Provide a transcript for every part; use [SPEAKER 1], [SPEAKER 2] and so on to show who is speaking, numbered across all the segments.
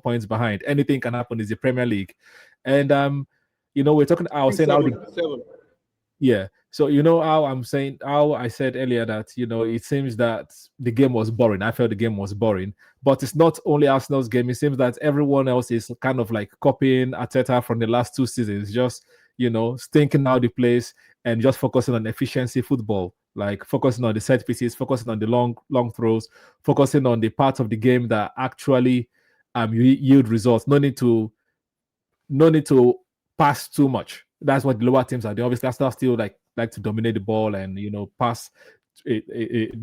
[SPEAKER 1] points behind. Anything can happen. It's the Premier League, and we're talking. I was saying
[SPEAKER 2] seven.
[SPEAKER 1] Yeah. So how I said earlier that it seems that the game was boring. I felt the game was boring, but it's not only Arsenal's game. It seems that everyone else is kind of like copying Arteta from the last 2 seasons, just stinking out the place and just focusing on efficiency football, like focusing on the set pieces, focusing on the long throws, focusing on the parts of the game that actually yield results. No need to pass too much. That's what the lower teams are doing. Obviously, Arsenal still like to dominate the ball and pass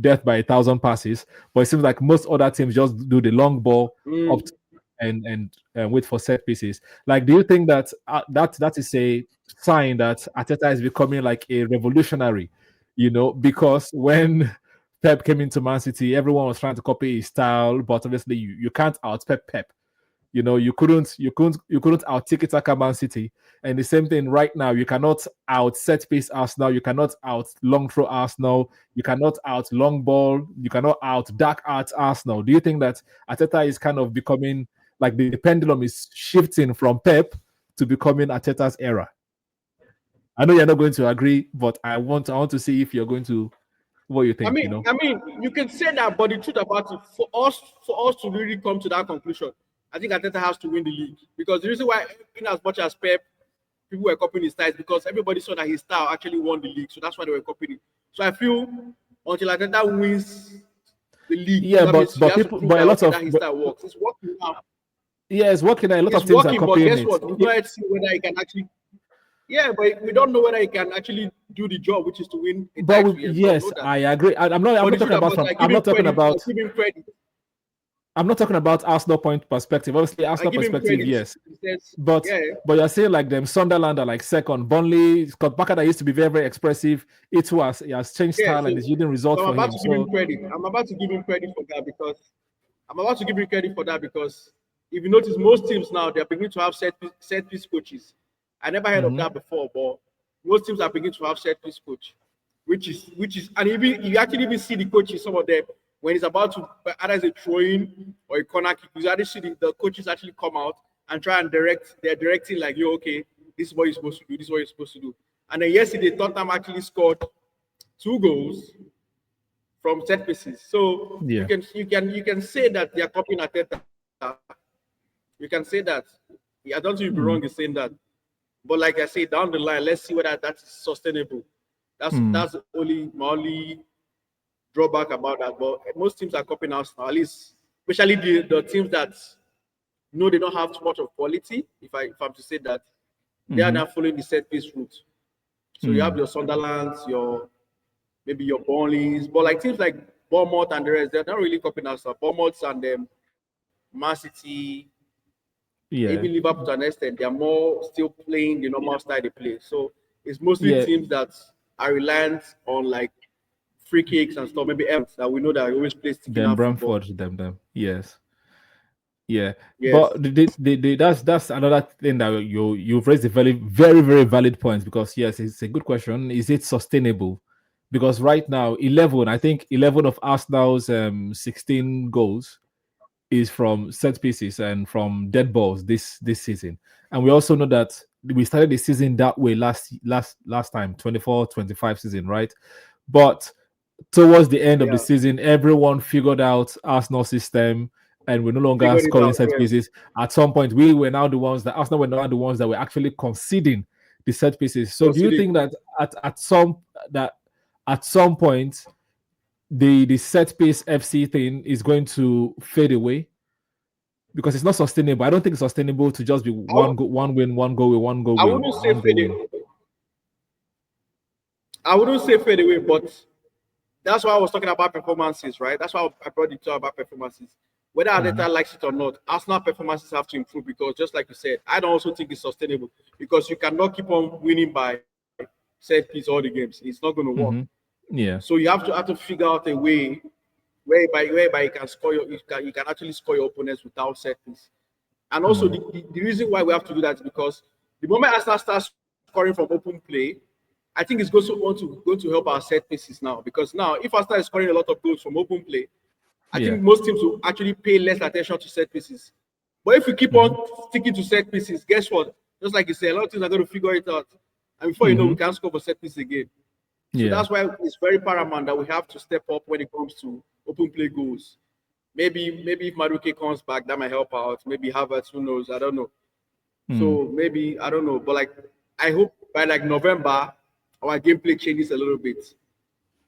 [SPEAKER 1] death by 1,000 passes. But it seems like most other teams just do the long ball up and wait for set pieces. Like, do you think that that is a sign that Arteta is becoming like a revolutionary? Because when Pep came into Man City, everyone was trying to copy his style, but obviously you can't out Pep. You couldn't out tiki-taka Man City. And the same thing right now. You cannot out set piece Arsenal. You cannot out long throw Arsenal. You cannot out long ball. You cannot out dark art Arsenal. Do you think that Arteta is kind of becoming like the pendulum is shifting from Pep to becoming Arteta's era? I know you're not going to agree, but I want to see if you're going to. What you think?
[SPEAKER 2] I mean, you can say that, but the truth about it, for us to really come to that conclusion, I think Arteta has to win the league, because the reason why, in as much as Pep, people were copying his style, is because everybody saw that his style actually won the league, so that's why they were copying it. So I feel until Arteta wins the league,
[SPEAKER 1] but a lot of
[SPEAKER 2] his style works. It's working now.
[SPEAKER 1] Yeah, it's working now. A lot
[SPEAKER 2] of
[SPEAKER 1] teams are copying
[SPEAKER 2] it. But guess what? We don't see whether he can actually. Yeah, but we don't know whether he can actually do the job, which is to win.
[SPEAKER 1] Yes, I agree. I'm not talking about. I'm not talking about Arsenal point perspective. Obviously, Arsenal perspective, yes. But you're saying like them Sunderland are like second. Burnley, Scott Barker that used to be very, very expressive. He has changed style and is yielding results for him.
[SPEAKER 2] I'm about to give him credit for that because if you notice, most teams now they're beginning to have set piece coaches. I never heard of that before, but most teams are beginning to have set piece coach, which is and even you actually even see the coaches, some of them. When it's about to either as a throw-in or a corner kick, you actually see the coaches actually come out and try and direct. They're directing like, okay, this is what you're supposed to do. This is what you're supposed to do. And then yesterday, Tottenham actually scored 2 goals from set pieces. So you can say that they are copying Arteta. You can say that. I don't think you'd be wrong in saying that. But like I say, down the line, let's see whether that's sustainable. That's my only drawback about that, but most teams are copying us now, at least, especially the teams that they don't have too much of quality. If I'm to say that, they are now following the set piece route. So you have your Sunderlands, maybe your Burnleys, but like teams like Bournemouth and the rest, they're not really copying us. Bournemouth and Man City, even Liverpool to an extent, they are more still playing the normal style they play. So it's mostly teams that are reliant on like free kicks and stuff, maybe else that we know that always plays
[SPEAKER 1] them Bramford, them. Yes. Yeah. But that's another thing that you've raised a very, very, very valid point, because yes, it's a good question. Is it sustainable? Because right now, 11 of Arsenal's 16 goals is from set pieces and from dead balls this season. And we also know that we started the season that way last time, 24-25 season, right? But towards the end of the season, everyone figured out Arsenal system, and we're no longer scoring set pieces. At some point, Arsenal were now the ones that were actually conceding the set pieces. So, do you think that at some point, the set piece FC thing is going to fade away? Because it's not sustainable. I don't think it's sustainable to just be one win, one goal away, one goal away.
[SPEAKER 2] I wouldn't say fade away. I wouldn't say fade away, but that's why I was talking about performances, right? That's why I brought it to about performances. Whether Arteta likes it or not, Arsenal performances have to improve, because just like you said, I don't also think it's sustainable, because you cannot keep on winning by set piece all the games. It's not going to work.
[SPEAKER 1] Yeah.
[SPEAKER 2] So you have to figure out a way whereby you can score you can actually score your opponents without set piece. And also the reason why we have to do that is because the moment Arsenal starts scoring from open play, I think it's going to help our set pieces now, because now if Arsenal is scoring a lot of goals from open play, I think most teams will actually pay less attention to set pieces. But if you keep on sticking to set pieces, guess what? Just like you said, a lot of things are going to figure it out. And before you know, we can't score for set pieces again. So
[SPEAKER 1] Yeah.
[SPEAKER 2] that's why it's very paramount that we have to step up when it comes to open play goals. Maybe if Maduke comes back, that might help out. Maybe Havertz, who knows? I don't know. So maybe I don't know, but like I hope by like November our gameplay changes a little bit.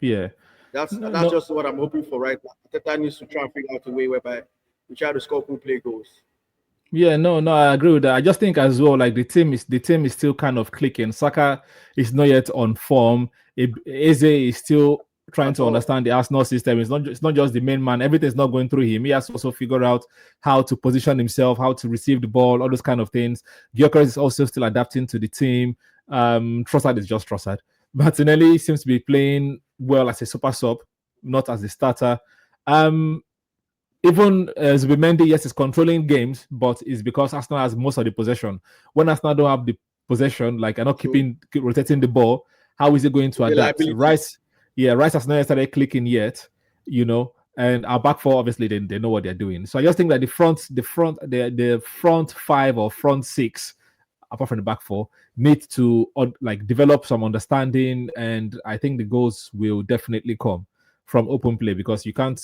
[SPEAKER 1] Yeah.
[SPEAKER 2] That's
[SPEAKER 1] No,
[SPEAKER 2] just what I'm hoping for right now. Arteta needs to try and figure out a way whereby we try to score open play goals.
[SPEAKER 1] yeah, no, I agree with that. I just think as well, like the team is still kind of clicking. Saka is not yet on form. Eze is still trying
[SPEAKER 2] At
[SPEAKER 1] to
[SPEAKER 2] all.
[SPEAKER 1] understand the Arsenal system. It's not just the main man. Everything's not going through him. He has to also figure out how to position himself, how to receive the ball, all those kind of things. Gyökeres is also still adapting to the team. Trossard is just Trossard. Martinelli seems to be playing well as a super sub, not as a starter. Um, Even Zubimendi, yes, is controlling games, but it's because Arsenal has most of the possession. When Arsenal don't have the possession, like are not keep rotating the ball, how is it going to adapt?
[SPEAKER 2] Reliability.
[SPEAKER 1] Rice has not started clicking yet, and our back four obviously they know what they're doing. So I just think that the front five or front six, apart from the back four, need to like develop some understanding, and I think the goals will definitely come from open play because you can't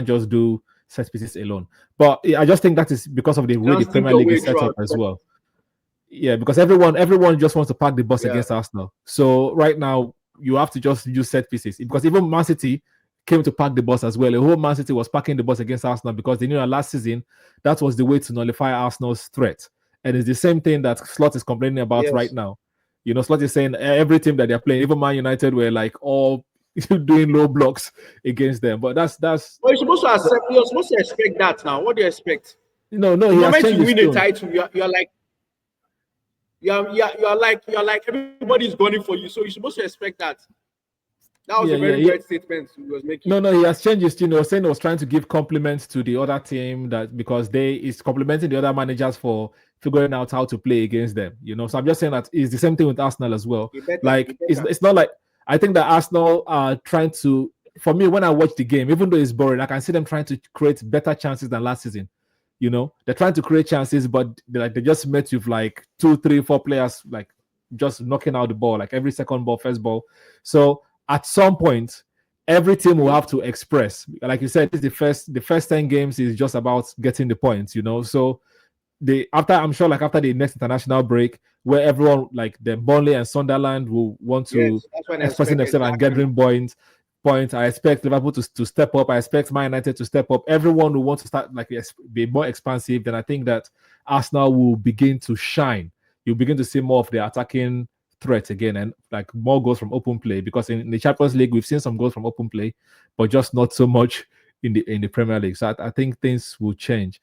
[SPEAKER 1] just do set pieces alone. But I just think that is because of the way
[SPEAKER 2] Can't
[SPEAKER 1] the
[SPEAKER 2] stick
[SPEAKER 1] Premier
[SPEAKER 2] your
[SPEAKER 1] League
[SPEAKER 2] way
[SPEAKER 1] is set
[SPEAKER 2] throughout.
[SPEAKER 1] up as well. Yeah, because everyone just wants to park the bus
[SPEAKER 2] Yeah.
[SPEAKER 1] against Arsenal. So right now you have to just use set pieces because even Man City came to park the bus as well. The whole Man City was parking the bus against Arsenal because they knew that last season that was the way to nullify Arsenal's threat. And it's the same thing that Slot is complaining about right
[SPEAKER 2] Yes.
[SPEAKER 1] now. Slot is saying every team that they're playing, even Man United, were like all doing low blocks against them. But that's
[SPEAKER 2] But you're supposed to expect that now. What do you expect?
[SPEAKER 1] no,
[SPEAKER 2] The
[SPEAKER 1] he has
[SPEAKER 2] moment you
[SPEAKER 1] changed his
[SPEAKER 2] win a
[SPEAKER 1] tone.
[SPEAKER 2] title, you're like you're like everybody's gunning for you. So you're supposed to expect that. That was
[SPEAKER 1] Yeah,
[SPEAKER 2] a very
[SPEAKER 1] yeah.
[SPEAKER 2] weird statement he was making.
[SPEAKER 1] No, he has changed his tune. He was saying he was trying to give compliments to the other team that because they is complimenting the other managers for figuring out how to play against them. So I'm just saying that it's the same thing with Arsenal as well.
[SPEAKER 2] He better. He
[SPEAKER 1] Like
[SPEAKER 2] better.
[SPEAKER 1] it's not like I think that Arsenal are trying to. For me, when I watch the game, even though it's boring, I can see them trying to create better chances than last season. They're trying to create chances, but they just met with like 2, 3, 4 players like just knocking out the ball, like every second ball, first ball. So at some point, every team will have to express. Like you said, the first 10 games is just about getting the points. So I'm sure like after the next international break, where everyone like the Burnley and Sunderland will want to
[SPEAKER 2] Yes, that's what I
[SPEAKER 1] expressing
[SPEAKER 2] expect
[SPEAKER 1] themselves and
[SPEAKER 2] exactly.
[SPEAKER 1] gathering points. I expect Liverpool to step up. I expect Man United to step up. Everyone will want to start like be more expansive. Then I think that Arsenal will begin to shine. You'll begin to see more of the attacking threat again and like more goals from open play because in the Champions League we've seen some goals from open play, but just not so much in the Premier League. So I think things will change.